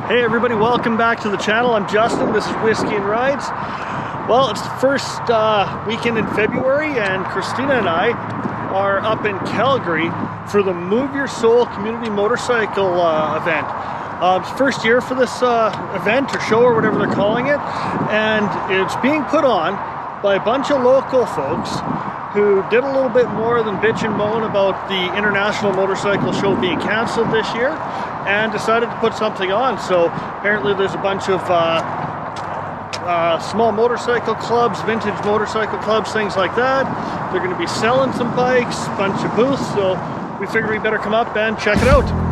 Hey everybody, welcome back to the channel. I'm Justin, this is Whiskey and Rides. Well, it's the first weekend in February and Christina and I are up in Calgary for the Move Your Soul Community Motorcycle event. It's first year for this event or show or whatever they're calling it, and it's being put on by a bunch of local folks who did a little bit more than bitch and moan about the International Motorcycle Show being cancelled this year and decided to put something on. So apparently there's a bunch of small motorcycle clubs, vintage motorcycle clubs, things like that. They're going to be selling some bikes, a bunch of booths, so we figured we better come up and check it out.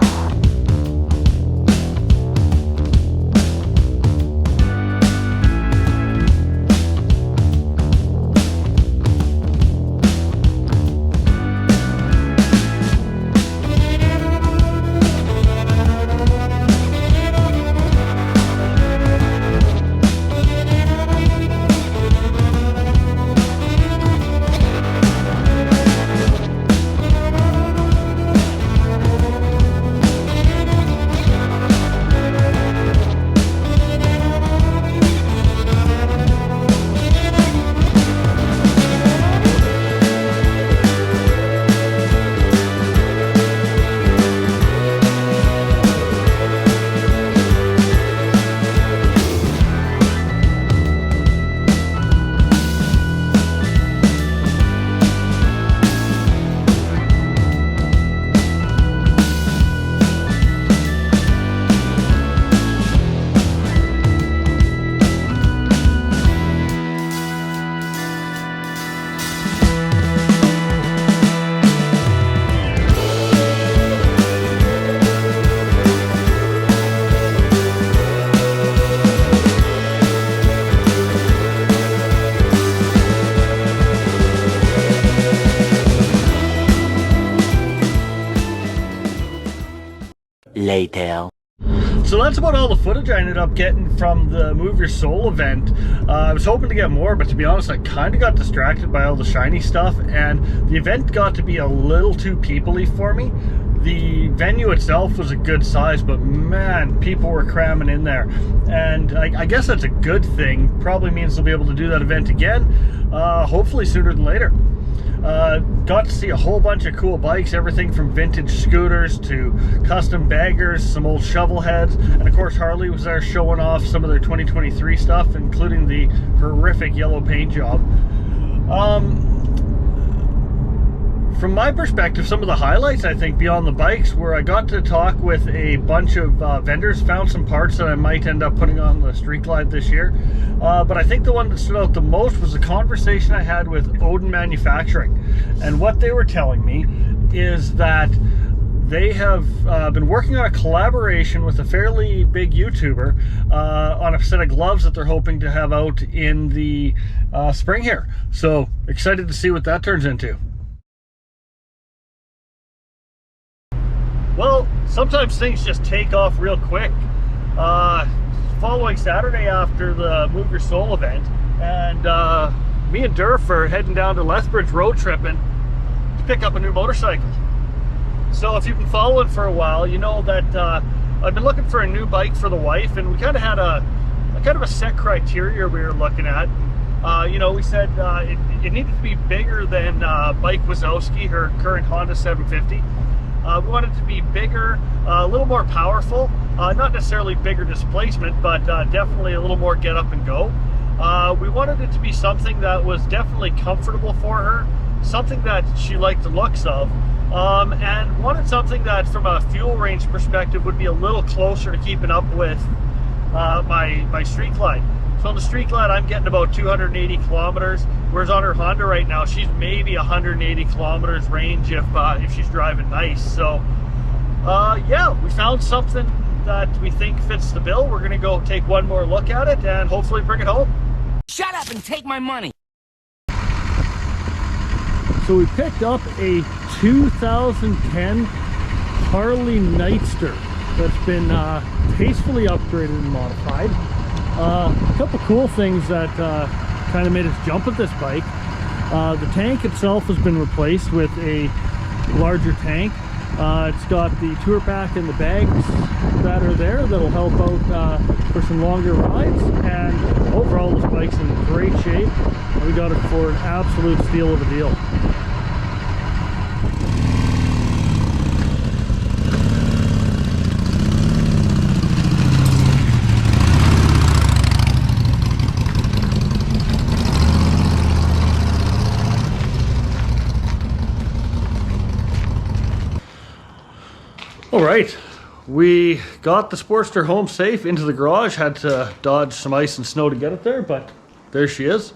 Later. So that's about all the footage I ended up getting from the Move Your Soul event. I was hoping to get more, but to be honest, I kind of got distracted by all the shiny stuff, and the event got to be a little too people-y for me. The venue itself was a good size, but man, people were cramming in there. And I guess that's a good thing. Probably means they'll be able to do that event again, hopefully sooner than later. Got to see a whole bunch of cool bikes, everything from vintage scooters to custom baggers, some old shovel heads, and of course Harley was there showing off some of their 2023 stuff, including the horrific yellow paint job. From my perspective, some of the highlights, I think, beyond the bikes, were I got to talk with a bunch of vendors, found some parts that I might end up putting on the Street Glide this year. But I think the one that stood out the most was the conversation I had with Odin Manufacturing. And what they were telling me is that they have been working on a collaboration with a fairly big YouTuber on a set of gloves that they're hoping to have out in the spring here. So excited to see what that turns into. Well, sometimes things just take off real quick. Following Saturday after the Move Your Soul event, and me and Durf are heading down to Lethbridge road tripping to pick up a new motorcycle. So if you've been following for a while, you know that I've been looking for a new bike for the wife, and we kind of had a set criteria we were looking at. You know, we said it needed to be bigger than Bike Wazowski, her current Honda 750. We wanted it to be bigger, a little more powerful, not necessarily bigger displacement, but definitely a little more get up and go. We wanted it to be something that was definitely comfortable for her, something that she liked the looks of, and wanted something that from a fuel range perspective would be a little closer to keeping up with my Street Glide. So on the Street Glide, I'm getting about 280 kilometers, whereas on her Honda right now, she's maybe 180 kilometers range if she's driving nice. So, yeah, we found something that we think fits the bill. We're gonna go take one more look at it and hopefully bring it home. Shut up and take my money. So we picked up a 2010 Harley Nightster that's been tastefully upgraded and modified. A couple cool things that kind of made us jump at this bike. The tank itself has been replaced with a larger tank. It's got the tour pack and the bags that are there that'll help out for some longer rides, and overall this bike's in great shape. We got it for an absolute steal of a deal. All right, we got the Sportster home safe into the garage. Had to dodge some ice and snow to get it there, but there she is.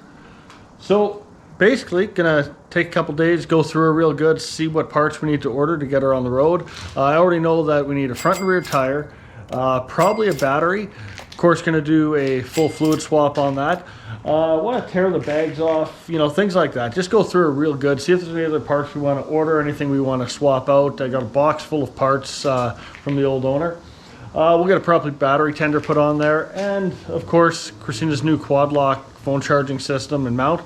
So basically, gonna take a couple days, go through her real good, see what parts we need to order to get her on the road. I already know that we need a front and rear tire, probably a battery. Of course, gonna do a full fluid swap on that. I want to tear the bags off, you know, things like that. Just go through it real good, see if there's any other parts we want to order, anything we want to swap out. I got a box full of parts from the old owner. We'll get a proper battery tender put on there, and of course, Christina's new quad lock phone charging system and mount.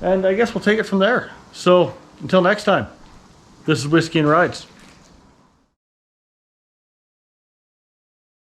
And I guess we'll take it from there. So until next time, this is Whiskey and Rides.